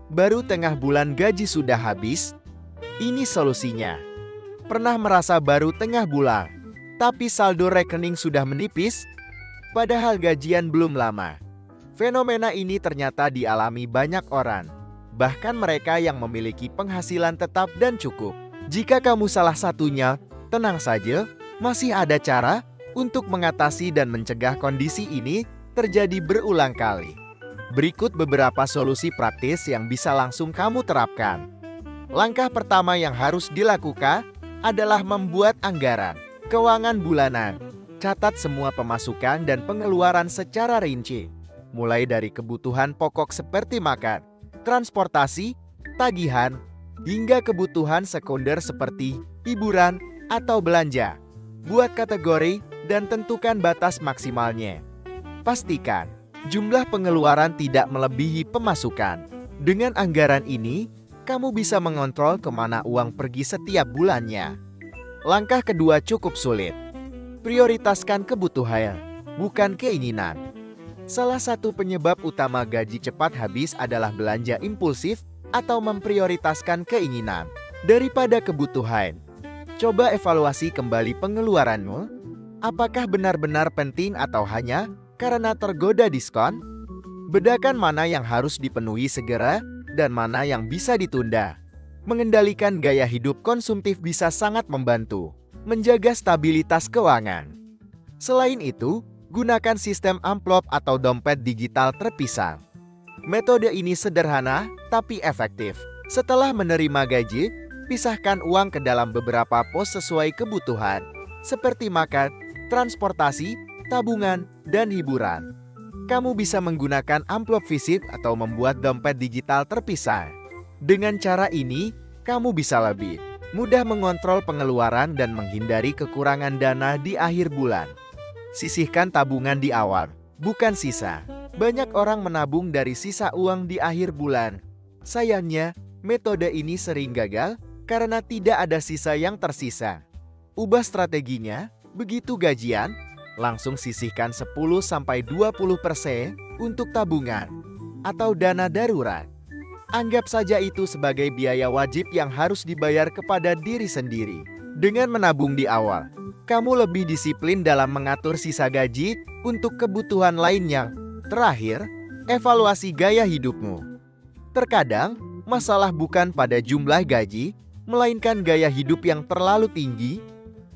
Baru tengah bulan gaji sudah habis? Ini solusinya. Pernah merasa baru tengah bulan, tapi saldo rekening sudah menipis? Padahal gajian belum lama. Fenomena ini ternyata dialami banyak orang, bahkan mereka yang memiliki penghasilan tetap dan cukup. Jika kamu salah satunya, tenang saja, masih ada cara untuk mengatasi dan mencegah kondisi ini terjadi berulang kali. Berikut beberapa solusi praktis yang bisa langsung kamu terapkan. Langkah pertama yang harus dilakukan adalah membuat anggaran keuangan bulanan. Catat semua pemasukan dan pengeluaran secara rinci, mulai dari kebutuhan pokok seperti makan, transportasi, tagihan, hingga kebutuhan sekunder seperti hiburan atau belanja. Buat kategori dan tentukan batas maksimalnya. Pastikan jumlah pengeluaran tidak melebihi pemasukan. Dengan anggaran ini, kamu bisa mengontrol kemana uang pergi setiap bulannya. Langkah kedua cukup sulit. Prioritaskan kebutuhan, bukan keinginan. Salah satu penyebab utama gaji cepat habis adalah belanja impulsif atau memprioritaskan keinginan daripada kebutuhan. Coba evaluasi kembali pengeluaranmu. Apakah benar-benar penting atau hanya karena tergoda diskon? Bedakan mana yang harus dipenuhi segera dan mana yang bisa ditunda. Mengendalikan gaya hidup konsumtif bisa sangat membantu menjaga stabilitas keuangan. Selain itu, gunakan sistem amplop atau dompet digital terpisah. Metode ini sederhana tapi efektif. Setelah menerima gaji, pisahkan uang ke dalam beberapa pos sesuai kebutuhan, seperti makan, transportasi, tabungan, dan hiburan. Kamu bisa menggunakan amplop fisik atau membuat dompet digital terpisah. Dengan cara ini, kamu bisa lebih mudah mengontrol pengeluaran dan menghindari kekurangan dana di akhir bulan. Sisihkan tabungan di awal, bukan sisa. Banyak orang menabung dari sisa uang di akhir bulan. Sayangnya, metode ini sering gagal karena tidak ada sisa yang tersisa. Ubah strateginya, begitu gajian, langsung sisihkan 10-20% untuk tabungan atau dana darurat. Anggap saja itu sebagai biaya wajib yang harus dibayar kepada diri sendiri. Dengan menabung di awal, kamu lebih disiplin dalam mengatur sisa gaji untuk kebutuhan lainnya. Terakhir, evaluasi gaya hidupmu. Terkadang, masalah bukan pada jumlah gaji, melainkan gaya hidup yang terlalu tinggi,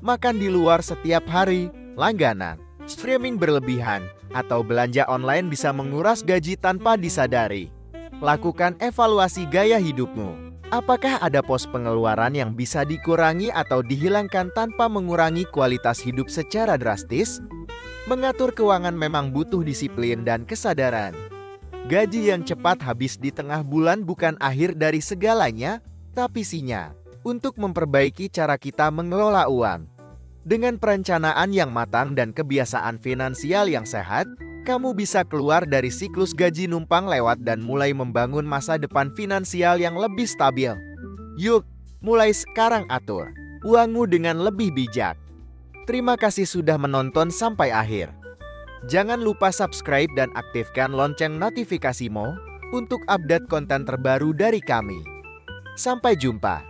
makan di luar setiap hari, langganan, streaming berlebihan, atau belanja online bisa menguras gaji tanpa disadari. Lakukan evaluasi gaya hidupmu. Apakah ada pos pengeluaran yang bisa dikurangi atau dihilangkan tanpa mengurangi kualitas hidup secara drastis? Mengatur keuangan memang butuh disiplin dan kesadaran. Gaji yang cepat habis di tengah bulan bukan akhir dari segalanya, tapi sinyal untuk memperbaiki cara kita mengelola uang. Dengan perencanaan yang matang dan kebiasaan finansial yang sehat, kamu bisa keluar dari siklus gaji numpang lewat dan mulai membangun masa depan finansial yang lebih stabil. Yuk, mulai sekarang atur uangmu dengan lebih bijak. Terima kasih sudah menonton sampai akhir. Jangan lupa subscribe dan aktifkan lonceng notifikasimu untuk update konten terbaru dari kami. Sampai jumpa.